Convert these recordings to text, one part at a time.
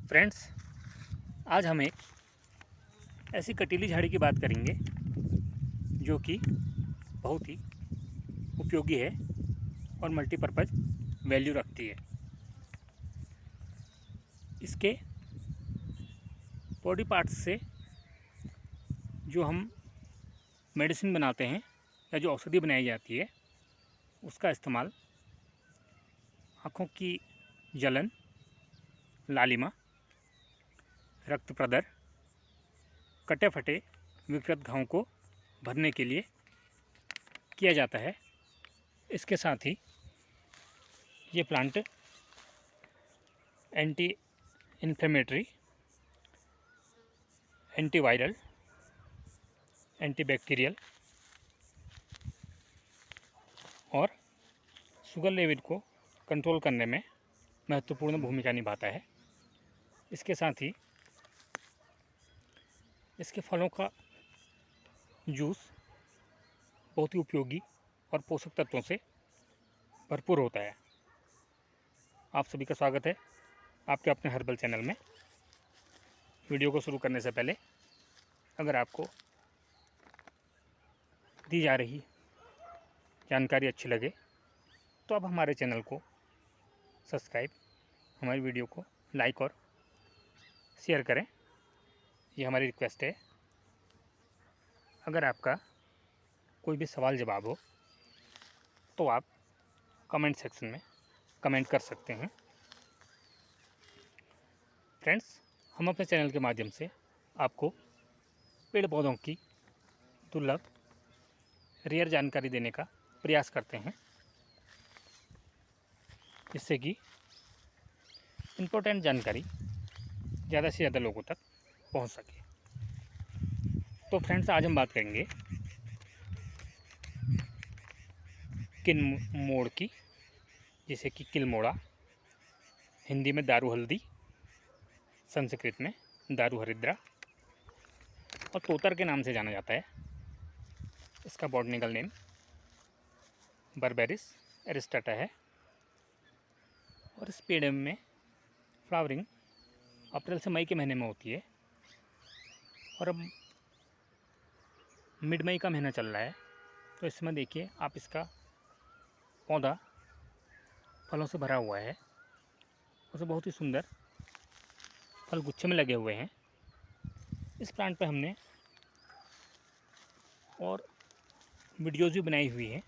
Friends, आज हम एक ऐसी कटीली झाड़ी की बात करेंगे जो कि बहुत ही उपयोगी है और मल्टीपर्पज़ वैल्यू रखती है। इसके बॉडी पार्ट्स से जो हम मेडिसिन बनाते हैं या जो औषधि बनाई जाती है उसका इस्तेमाल आँखों की जलन, लालिमा, रक्त प्रदर, कटे फटे विकृत घावों को भरने के लिए किया जाता है। इसके साथ ही ये plant anti inflammatory, antiviral, antibacterial और शुगर लेवल को कंट्रोल करने में महत्वपूर्ण भूमिका निभाता है। इसके साथ ही इसके फलों का जूस बहुत ही उपयोगी और पोषक तत्वों से भरपूर होता है। आप सभी का स्वागत है आपके अपने हर्बल चैनल में। वीडियो को शुरू करने से पहले अगर आपको दी जा रही जानकारी अच्छी लगे तो आप हमारे चैनल को सब्सक्राइब, हमारी वीडियो को लाइक और शेयर करें, ये हमारी रिक्वेस्ट है। अगर आपका कोई भी सवाल जवाब हो तो आप कमेंट सेक्शन में कमेंट कर सकते हैं। फ्रेंड्स, हम अपने चैनल के माध्यम से आपको पेड़ पौधों की दुर्लभ रेयर जानकारी देने का प्रयास करते हैं, जिससे कि इम्पोर्टेंट जानकारी ज़्यादा से ज़्यादा लोगों तक पहुंच सके। तो फ्रेंड्स, आज हम बात करेंगे किलमोड़ की, जिसे कि किलमोड़ा, हिंदी में दारू हल्दी, संस्कृत में दारू हरिद्रा और तोतर के नाम से जाना जाता है। इसका बॉटनिकल नेम बर्बेरिस एरिस्टाटा है और इस पेड़ में फ्लावरिंग अप्रैल से मई के महीने में होती है और अब मिड मई का महीना चल रहा है। तो इस समय देखिए आप, इसका पौधा फलों से भरा हुआ है। उसे बहुत ही सुंदर फल गुच्छे में लगे हुए हैं। इस प्लांट पे हमने और वीडियोज़ भी बनाई हुई हैं।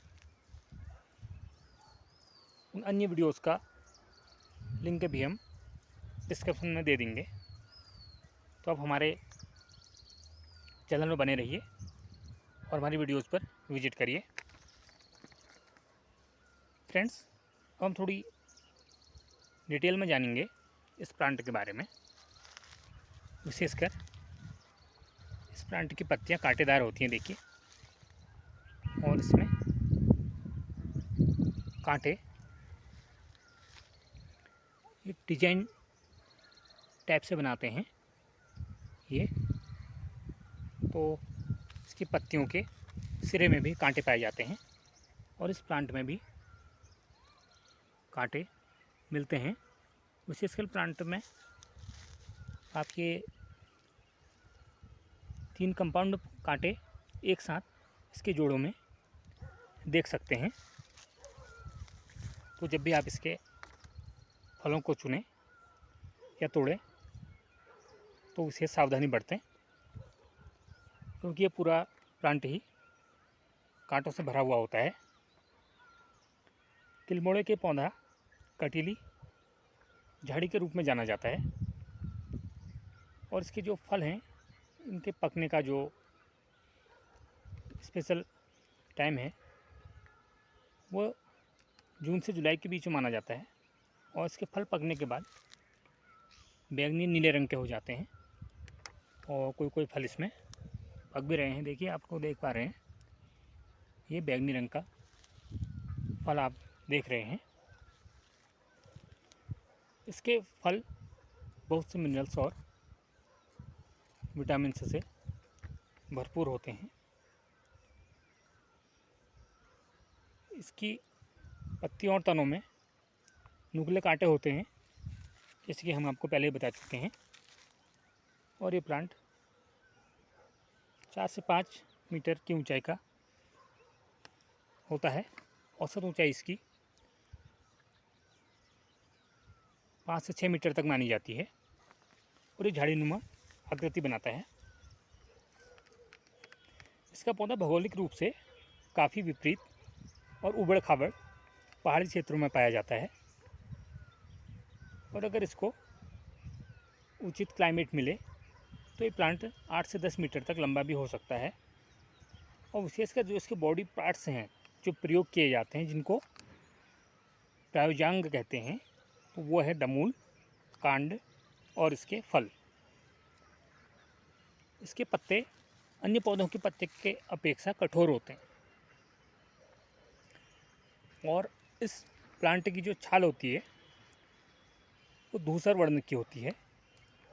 उन अन्य वीडियोज़ का लिंक भी हम डिस्क्रिप्शन में दे देंगे, तो आप हमारे चैनल में बने रहिए और हमारी वीडियोज़ पर विजिट करिए। फ्रेंड्स, अब हम थोड़ी डिटेल में जानेंगे इस प्लांट के बारे में। विशेषकर इस प्लांट की पत्तियां कांटेदार होती हैं, देखिए, और इसमें कांटे एक डिजाइन टाइप से बनाते हैं ये। तो इसकी पत्तियों के सिरे में भी कांटे पाए जाते हैं और इस प्लांट में भी कांटे मिलते हैं। विशेषकर प्लांट में आप ये 3 कंपाउंड कांटे एक साथ इसके जोड़ों में देख सकते हैं। तो जब भी आप इसके फलों को चुनें या तोड़ें तो उसे सावधानी बरतें, क्योंकि ये पूरा प्लांट ही कांटों से भरा हुआ होता है। किलमोड़े के पौधा कटीली झाड़ी के रूप में जाना जाता है और इसके जो फल हैं, इनके पकने का जो स्पेशल टाइम है वो जून से जुलाई के बीच में माना जाता है और इसके फल पकने के बाद बैंगनी नीले रंग के हो जाते हैं और कोई कोई फल इसमें पक भी रहे हैं। देखिए, आपको देख पा रहे हैं, ये बैंगनी रंग का फल आप देख रहे हैं। इसके फल बहुत से मिनरल्स और विटामिन से भरपूर होते हैं। इसकी पत्तियों और तनों में नुकीले कांटे होते हैं, जैसे कि हम आपको पहले ही बता चुके हैं। और ये प्लांट 4 से 5 मीटर की ऊंचाई का होता है। औसत ऊंचाई इसकी 5 से 6 मीटर तक मानी जाती है और ये झाड़ीनुमा आकृति बनाता है। इसका पौधा भौगोलिक रूप से काफ़ी विपरीत और उबड़ खाबड़ पहाड़ी क्षेत्रों में पाया जाता है। और अगर इसको उचित क्लाइमेट मिले तो ये प्लांट 8 से 10 मीटर तक लंबा भी हो सकता है। और विशेषकर जो इसके बॉडी पार्ट्स हैं जो प्रयोग किए जाते हैं, जिनको प्रायोजांग कहते हैं, तो वो है डमूल, कांड और इसके फल। इसके पत्ते अन्य पौधों के पत्ते के अपेक्षा कठोर होते हैं और इस प्लांट की जो छाल होती है वो धूसर वर्ण की होती है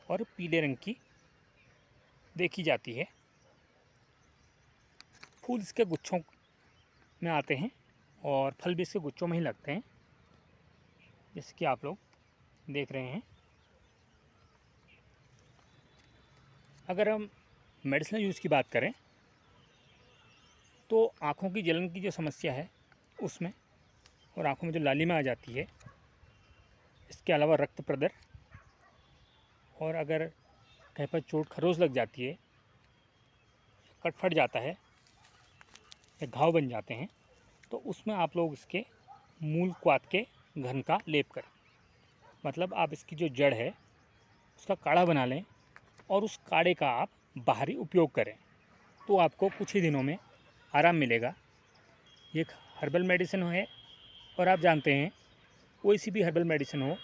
और पीले रंग की देखी जाती है। फूल इसके गुच्छों में आते हैं और फल भी इसके गुच्छों में ही लगते हैं, जैसे कि आप लोग देख रहे हैं। अगर हम मेडिसिनल यूज़ की बात करें तो आँखों की जलन की जो समस्या है उसमें, और आँखों में जो लालिमा आ जाती है, इसके अलावा रक्त प्रदर, और अगर कहीं पर चोट खरोच लग जाती है, कट फट जाता है या घाव बन जाते हैं, तो उसमें आप लोग इसके मूल क्वाथ के घन का लेप करें। मतलब आप इसकी जो जड़ है उसका काढ़ा बना लें और उस काढ़े का आप बाहरी उपयोग करें, तो आपको कुछ ही दिनों में आराम मिलेगा। ये एक हर्बल मेडिसिन है और आप जानते हैं कोई सी भी हर्बल मेडिसिन हो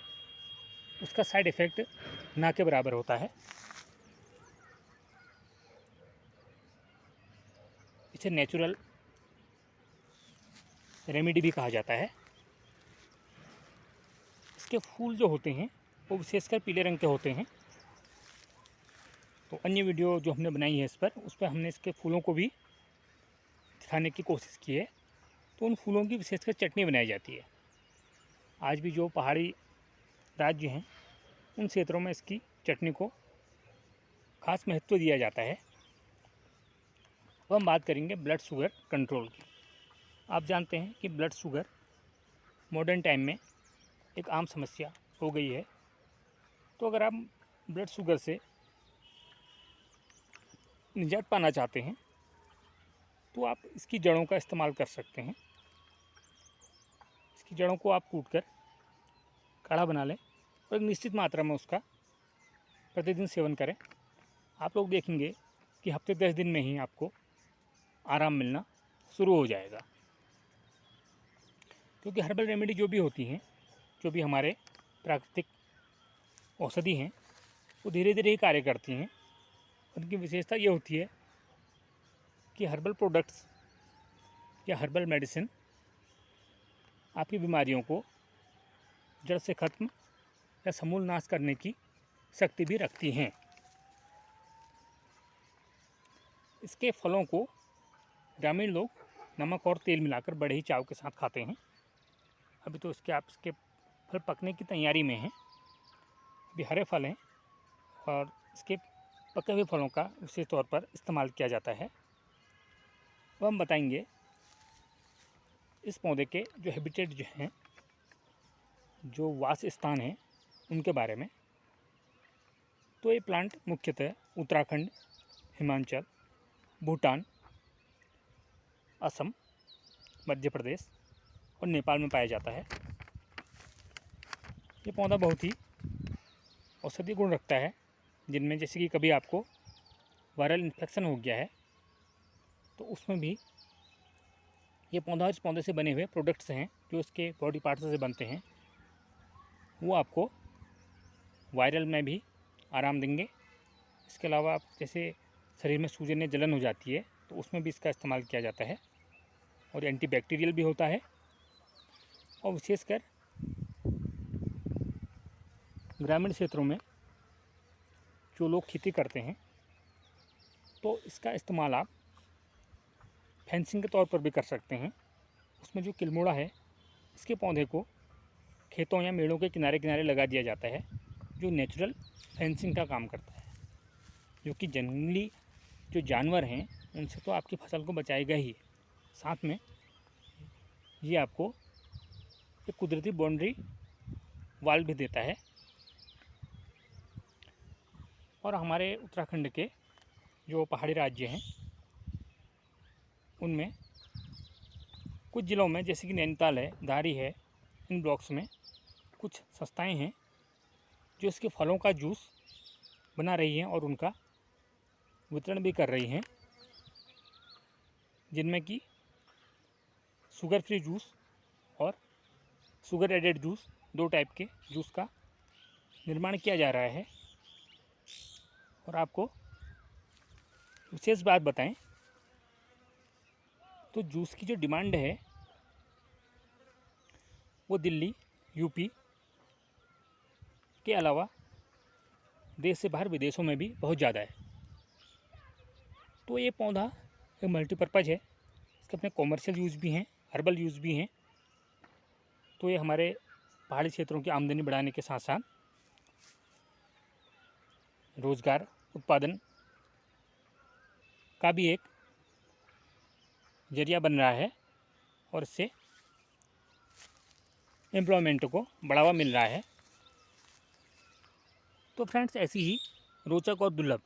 उसका साइड इफ़ेक्ट ना के बराबर होता है। इसे नेचुरल रेमेडी भी कहा जाता है। इसके फूल जो होते हैं वो विशेषकर पीले रंग के होते हैं। तो अन्य वीडियो जो हमने बनाई है उस पर हमने इसके फूलों को भी दिखाने की कोशिश की है। तो उन फूलों की विशेषकर चटनी बनाई जाती है। आज भी जो पहाड़ी राज्य हैं उन क्षेत्रों में इसकी चटनी को खास महत्व दिया जाता है। अब हम बात करेंगे ब्लड शुगर कंट्रोल की। आप जानते हैं कि ब्लड शुगर मॉडर्न टाइम में एक आम समस्या हो गई है। तो अगर आप ब्लड शुगर से निजात पाना चाहते हैं तो आप इसकी जड़ों का इस्तेमाल कर सकते हैं। इसकी जड़ों को आप कूटकर काढ़ा बना लें और एक निश्चित मात्रा में उसका प्रतिदिन सेवन करें। आप लोग देखेंगे कि हफ्ते 10 दिन में ही आपको आराम मिलना शुरू हो जाएगा। क्योंकि हर्बल रेमेडी जो भी होती हैं, जो भी हमारे प्राकृतिक औषधि हैं, वो धीरे धीरे ही कार्य करती हैं। उनकी विशेषता ये होती है कि हर्बल प्रोडक्ट्स या हर्बल मेडिसिन आपकी बीमारियों को जड़ से ख़त्म या समूल नाश करने की शक्ति भी रखती हैं। इसके फलों को ग्रामीण लोग नमक और तेल मिलाकर बड़े ही चाव के साथ खाते हैं। अभी तो इसके फल पकने की तैयारी में हैं। अभी हरे फल हैं और इसके पके हुए फलों का विशेष तौर पर इस्तेमाल किया जाता है। अब हम बताएंगे इस पौधे के जो हैबिटेट जो हैं, जो वास स्थान हैं, उनके बारे में। तो ये प्लांट मुख्यतः उत्तराखंड, हिमाचल, भूटान, असम, मध्य प्रदेश और नेपाल में पाया जाता है। ये पौधा बहुत ही औषधीय गुण रखता है, जिनमें जैसे कि कभी आपको वायरल इन्फेक्शन हो गया है तो उसमें भी ये पौधा, इस पौधे से बने हुए प्रोडक्ट्स हैं जो इसके बॉडी पार्ट्स से बनते हैं, वो आपको वायरल में भी आराम देंगे। इसके अलावा आप जैसे शरीर में सूजन या जलन हो जाती है तो उसमें भी इसका इस्तेमाल किया जाता है और एंटीबैक्टीरियल भी होता है। और विशेषकर ग्रामीण क्षेत्रों में जो लोग खेती करते हैं तो इसका इस्तेमाल आप फेंसिंग के तौर पर भी कर सकते हैं। उसमें जो किल्मोड़ा है, इसके पौधे को खेतों या मेड़ों के किनारे किनारे लगा दिया जाता है जो नेचुरल फेंसिंग का काम करता है, जो कि जंगली जो जानवर हैं उनसे तो आपकी फसल को बचाएगा ही, साथ में ये आपको एक कुदरती बाउंड्री वाल भी देता है। और हमारे उत्तराखंड के जो पहाड़ी राज्य हैं उनमें कुछ ज़िलों में, जैसे कि नैनीताल है, धारी है, इन ब्लॉक्स में कुछ संस्थाएं हैं जो इसके फलों का जूस बना रही हैं और उनका वितरण भी कर रही हैं, जिनमें कि शुगर फ्री जूस और शुगर एडेड जूस, 2 टाइप के जूस का निर्माण किया जा रहा है। और आपको विशेष बात बताएं तो जूस की जो डिमांड है वो दिल्ली, यूपी के अलावा देश से बाहर विदेशों में भी बहुत ज़्यादा है। तो ये पौधा एक मल्टीपर्पज़ है, इसके अपने कॉमर्शियल यूज़ भी हैं, हर्बल यूज़ भी हैं। तो ये हमारे पहाड़ी क्षेत्रों की आमदनी बढ़ाने के साथ साथ रोज़गार उत्पादन का भी एक जरिया बन रहा है और इससे एम्प्लॉयमेंट को बढ़ावा मिल रहा है। तो फ्रेंड्स, ऐसी ही रोचक और दुर्लभ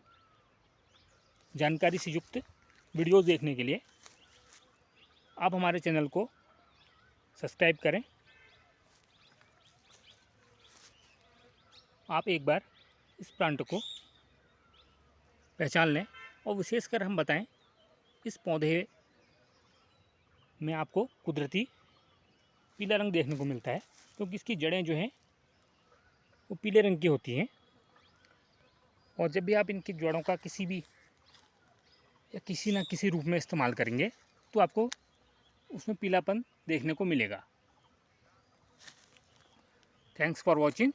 जानकारी से युक्त वीडियोस देखने के लिए आप हमारे चैनल को सब्सक्राइब करें। आप एक बार इस प्लांट को पहचान लें और विशेषकर हम बताएं, इस पौधे में आपको कुदरती पीला रंग देखने को मिलता है, क्योंकि इसकी जड़ें जो हैं वो पीले रंग की होती हैं। और जब भी आप इनकी जड़ों का किसी भी या किसी न किसी रूप में इस्तेमाल करेंगे तो आपको उसमें पीलापन देखने को मिलेगा। Thanks for watching.